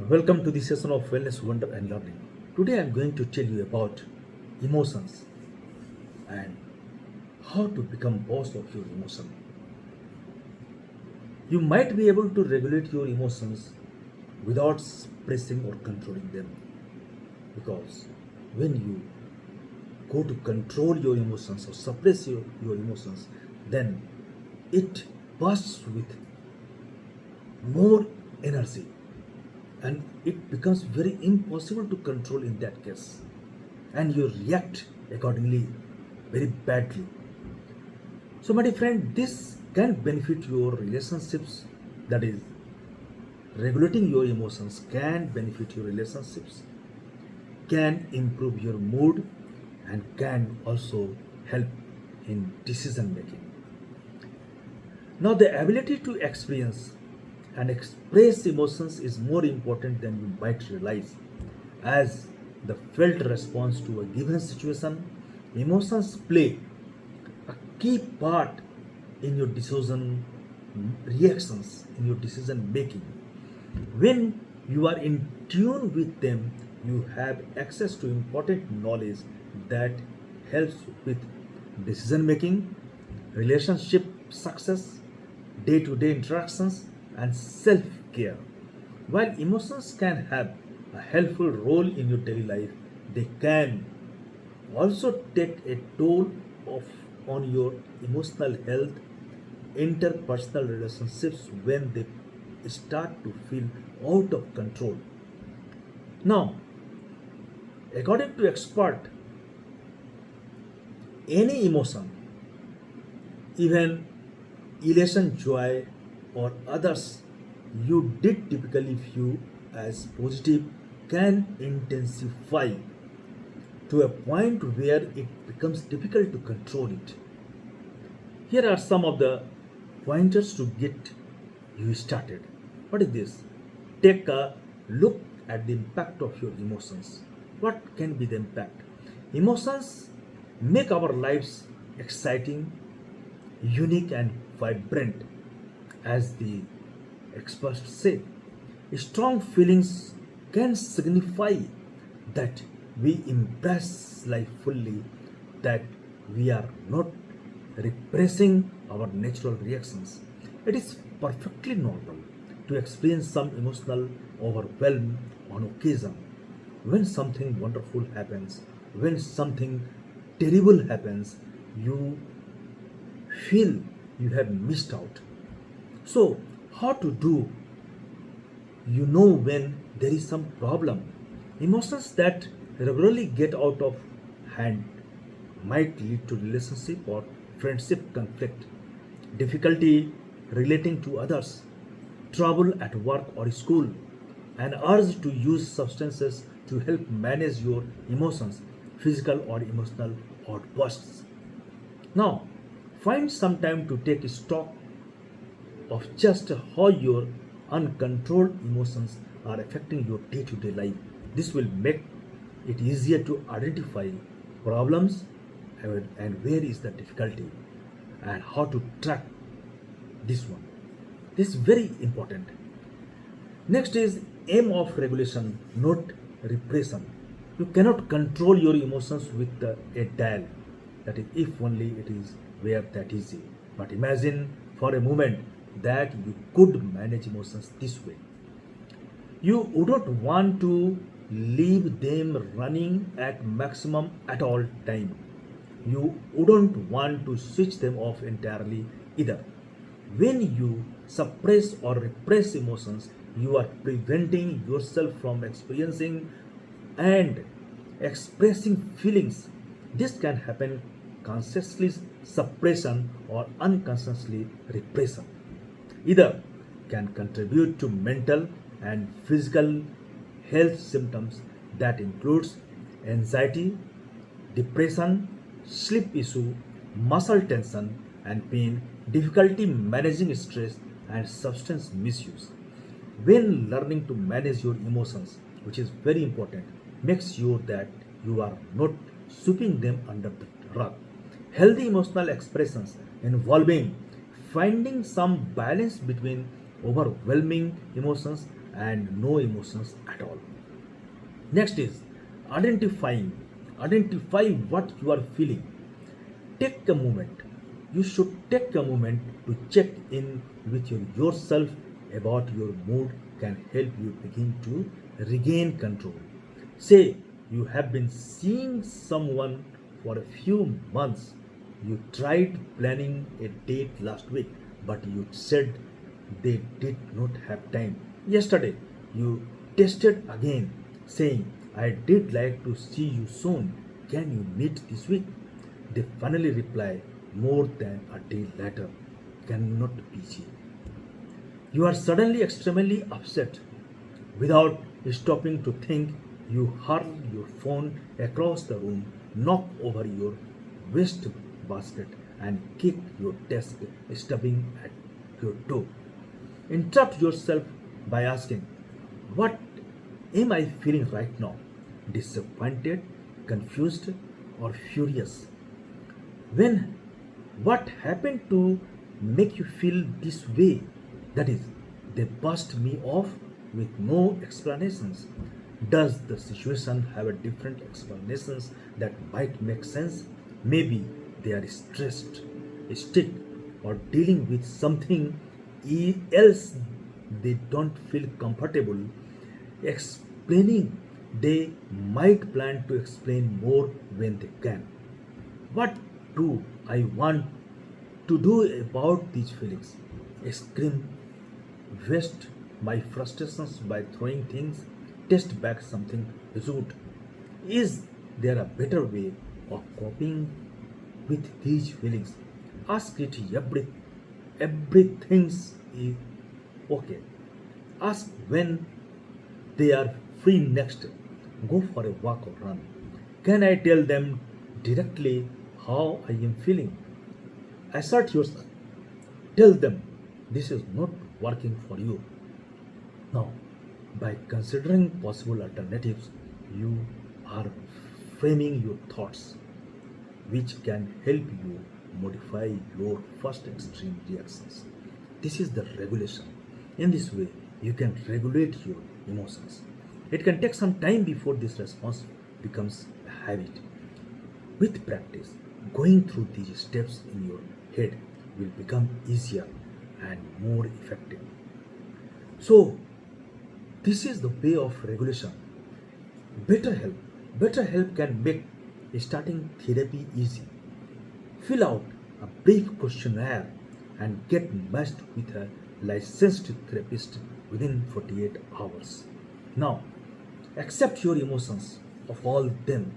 Welcome to the session of Wellness, Wonder and Learning. Today I am going to tell you about emotions and how to become boss of your emotion. You might be able to regulate your emotions without suppressing or controlling them, because when you go to control your emotions or suppress your emotions, then it bursts with more energy and it becomes very impossible to control in that case, and you react accordingly very badly. So my dear friend, this can benefit your relationships. That is, regulating your emotions can benefit your relationships, can improve your mood, and can also help in decision making. Now, the ability to experience and express emotions is more important than you might realize. As the felt response to a given situation, emotions play a key part in your decision reactions, in your decision making. When you are in tune with them, you have access to important knowledge that helps with decision making, relationship success, day to day interactions, and self care. While emotions can have a helpful role in your daily life, they can also take a toll of, on your emotional health, interpersonal relationships when they start to feel out of control. Now, according to expert, any emotion, even elation, joy, or others you did typically view as positive, can intensify to a point where it becomes difficult to control it. Here are some of the pointers to get you started. What is this? Take a look at the impact of your emotions. What can be the impact? Emotions make our lives exciting, unique, and vibrant, as the experts say. Strong feelings can signify that we embrace life fully, that we are not repressing our natural reactions. It is perfectly normal to experience some emotional overwhelm on occasion. When something wonderful happens, when something terrible happens, you feel you have missed out. So, how to do, you know, when there is some problem? Emotions that regularly get out of hand might lead to relationship or friendship conflict, difficulty relating to others, trouble at work or school, an urge to use substances to help manage your emotions, physical or emotional outbursts. Now, find some time to take stock of just how your uncontrolled emotions are affecting your day to day life. This will make it easier to identify problems and where is the difficulty and how to track this one. This is very important. Next is aim of regulation, not repression. You cannot control your emotions with a dial. That is, if only it is where that easy. But imagine for a moment that you could manage emotions this way. You wouldn't want to leave them running at maximum at all time. You wouldn't want to switch them off entirely either. When you suppress or repress emotions, you are preventing yourself from experiencing and expressing feelings. This can happen consciously suppression or unconsciously repression. Either can contribute to mental and physical health symptoms that includes anxiety, depression, sleep issue, muscle tension and pain, difficulty managing stress, and substance misuse. When learning to manage your emotions, which is very important, make sure that you are not sweeping them under the rug. Healthy emotional expressions involving finding some balance between overwhelming emotions and no emotions at all. Next is identifying. Identify what you are feeling. Take a moment. You should take a moment to check in with yourself about your mood can help you begin to regain control. Say you have been seeing someone for a few months. You tried planning a date last week, but you said they did not have time. Yesterday, you tested again, saying, I did like to see you soon. Can you meet this week? They finally reply more than a day later. Cannot be. You are suddenly extremely upset. Without stopping to think, you hurl your phone across the room, knock over your waste basket, and kick your desk, stubbing at your toe. Interrupt yourself by asking, what am I feeling right now? Disappointed, confused, or furious? When what happened to make you feel this way? That is, they bust me off with no explanations. Does the situation have a different explanations that might make sense? Maybe they are stressed, sick, or dealing with something else they don't feel comfortable explaining. They might plan to explain more when they can. What do I want to do about these feelings? Scream, waste my frustrations by throwing things, test back something rude. Is there a better way of coping with these feelings? Ask it everything is okay. Ask when they are free next. Go for a walk or run. Can I tell them directly how I am feeling? Assert yourself. Tell them this is not working for you. Now, by considering possible alternatives, you are framing your thoughts, which can help you modify your first extreme reactions. This is the regulation. In this way, you can regulate your emotions. It can take some time before this response becomes a habit. With practice, going through these steps in your head will become easier and more effective. So, this is the way of regulation. BetterHelp. BetterHelp can make starting therapy easy. Fill out a brief questionnaire and get matched with a licensed therapist within 48 hours. Now, accept your emotions of all them.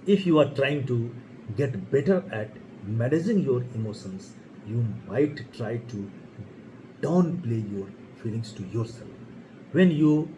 If you are trying to get better at managing your emotions, you might try to downplay your feelings to yourself. When you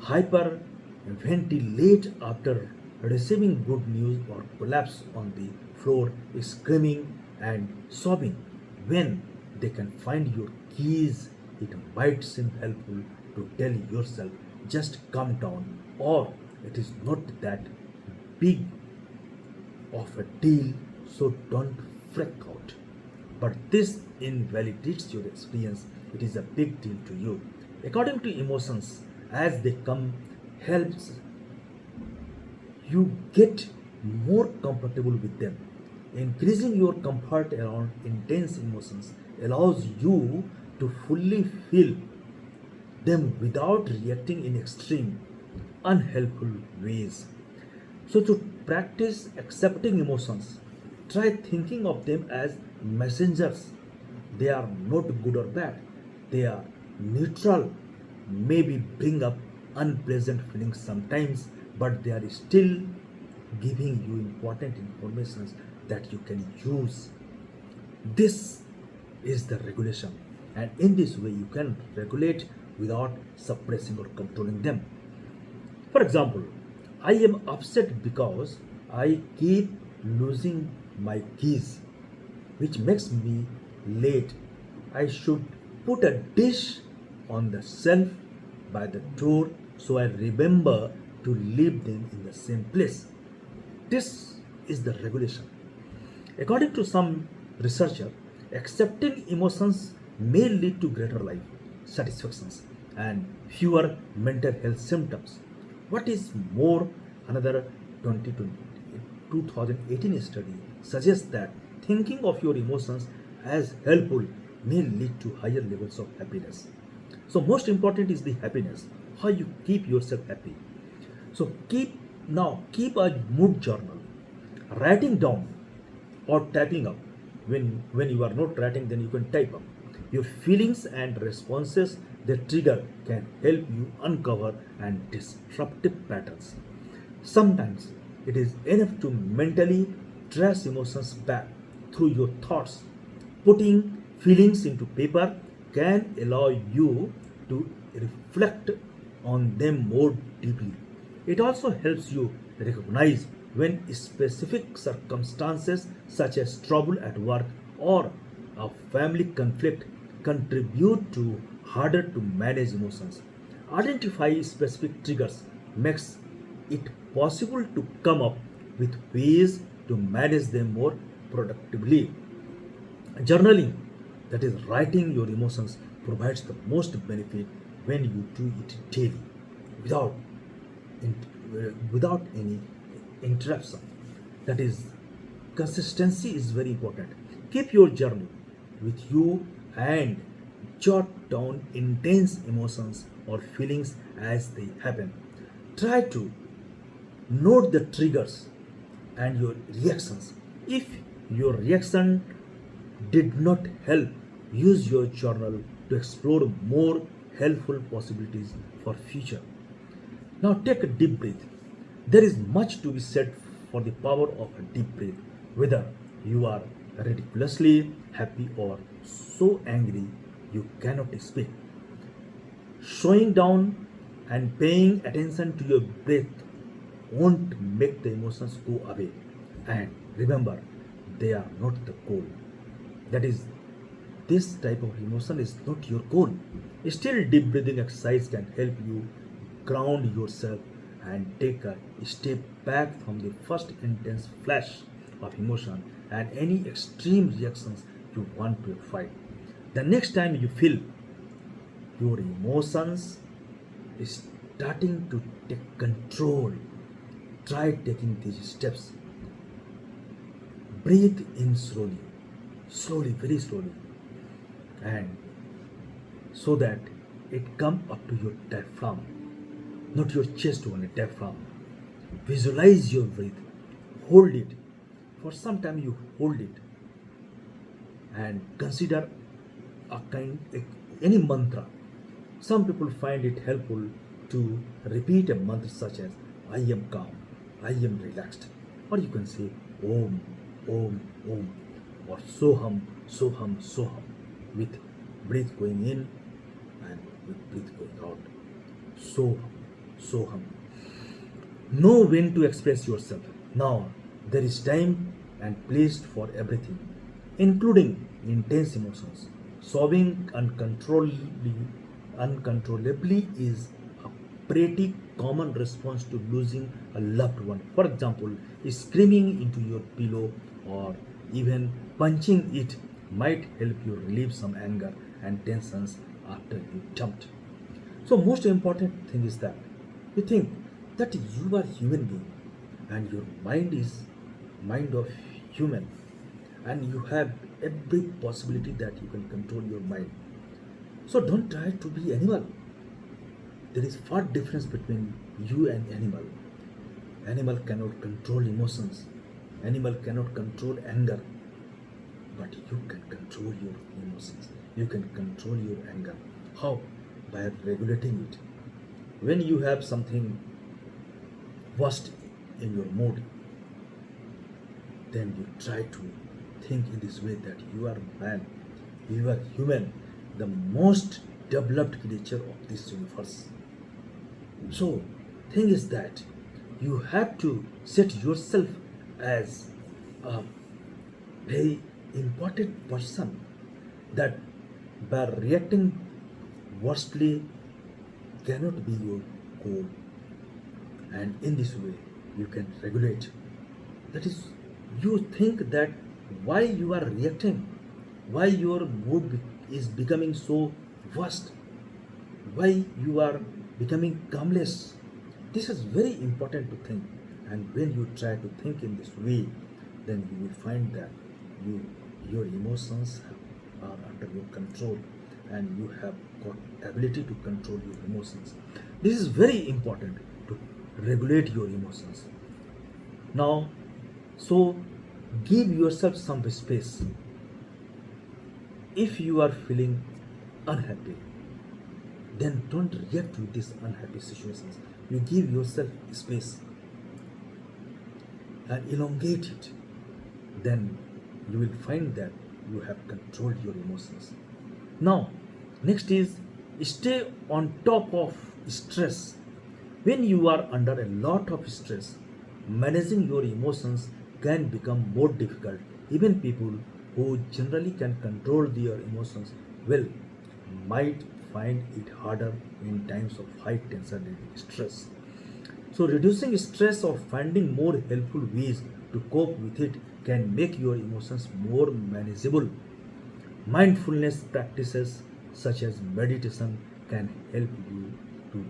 hyperventilate after receiving good news or collapse on the floor screaming and sobbing, when they can find your keys, it might seem helpful to tell yourself just calm down, or it is not that big of a deal, so don't freak out. But this invalidates your experience, it is a big deal to you. According to emotions, as they come, helps you get more comfortable with them. Increasing your comfort around intense emotions allows you to fully feel them without reacting in extreme, unhelpful ways. So, to practice accepting emotions, try thinking of them as messengers. They are not good or bad, they are neutral, maybe bring up unpleasant feelings sometimes, but they are still giving you important information that you can use. This is the regulation, and in this way, you can regulate without suppressing or controlling them. For example, I am upset because I keep losing my keys, which makes me late. I should put a dish on the shelf by the door so I remember to leave them in the same place. This is the regulation. According to some researcher, accepting emotions may lead to greater life satisfactions and fewer mental health symptoms. What is more, another 2018 study suggests that thinking of your emotions as helpful may lead to higher levels of happiness. So, most important is the happiness, how you keep yourself happy. So, keep a mood journal, writing down or typing up. When you are not writing, then you can type up your feelings and responses. The trigger can help you uncover and disruptive patterns. Sometimes it is enough to mentally trace emotions back through your thoughts. Putting feelings into paper can allow you to reflect on them more deeply. It also helps you recognize when specific circumstances, such as trouble at work or a family conflict, contribute to harder to manage emotions. Identify specific triggers makes it possible to come up with ways to manage them more productively. Journaling, that is writing your emotions, provides the most benefit when you do it daily without without any interruption. That is, consistency is very important. Keep your journal with you and jot down intense emotions or feelings as they happen. Try to note the triggers and your reactions. If your reaction did not help, use your journal to explore more helpful possibilities for future. Now take a deep breath. There is much to be said for the power of a deep breath, whether you are ridiculously happy or so angry you cannot speak. Slowing down and paying attention to your breath won't make the emotions go away. And remember, they are not the goal. That is, this type of emotion is not your goal. Still, deep breathing exercise can help you ground yourself and take a step back from the first intense flash of emotion and any extreme reactions you want to fight. The next time you feel your emotions is starting to take control, try taking these steps. Breathe in slowly, slowly, very slowly, and so that it come up to your diaphragm, not your chest only, diaphragm. Visualize your breath, hold it. For some time you hold it and consider any mantra. Some people find it helpful to repeat a mantra such as I am calm, I am relaxed, or you can say Om, Om, Om, or Soham, Soham, Soham, with breath going in and with breath going out. Soham, Soham. Know when to express yourself. Now, there is time and place for everything, including intense emotions. Sobbing uncontrollably is a pretty common response to losing a loved one. For example, screaming into your pillow or even punching it might help you relieve some anger and tensions after you dumped. So most important thing is that you think that you are human being and your mind is mind of human, and you have every possibility that you can control your mind. So don't try to be animal. There is far difference between you and animal. Animal cannot control emotions. Animal cannot control anger, but you can control your emotions. You can control your anger. How? By regulating it. When you have something worst in your mood, then you try to think in this way that you are man, you are human, the most developed creature of this universe. So, thing is that you have to set yourself as a very important person, that by reacting worstly cannot be your goal, and in this way you can regulate. That is, you think that why you are reacting, why your mood is becoming so worst, why you are becoming calmless. This is very important to think, and when you try to think in this way, then you will find that you your emotions are under your control, and you have got ability to control your emotions. This is very important to regulate your emotions. Now, so give yourself some space. If you are feeling unhappy, then don't react with these unhappy situations. You give yourself space and elongate it. Then you will find that you have controlled your emotions. Now, next is stay on top of stress. When you are under a lot of stress, managing your emotions can become more difficult. Even people who generally can control their emotions well might find it harder in times of high tension and stress. So, reducing stress or finding more helpful ways to cope with it can make your emotions more manageable. Mindfulness practices such as meditation can help you to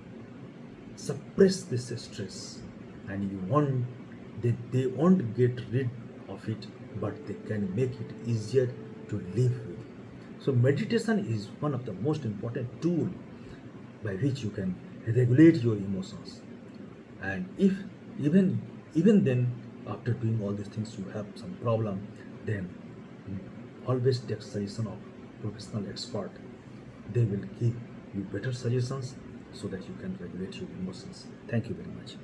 suppress this stress, and they won't get rid of it, but they can make it easier to live with. So meditation is one of the most important tool by which you can regulate your emotions. And if even even then, after doing all these things you have some problem, then always take suggestion of professional expert. They will give you better suggestions so that you can regulate your emotions. Thank you very much.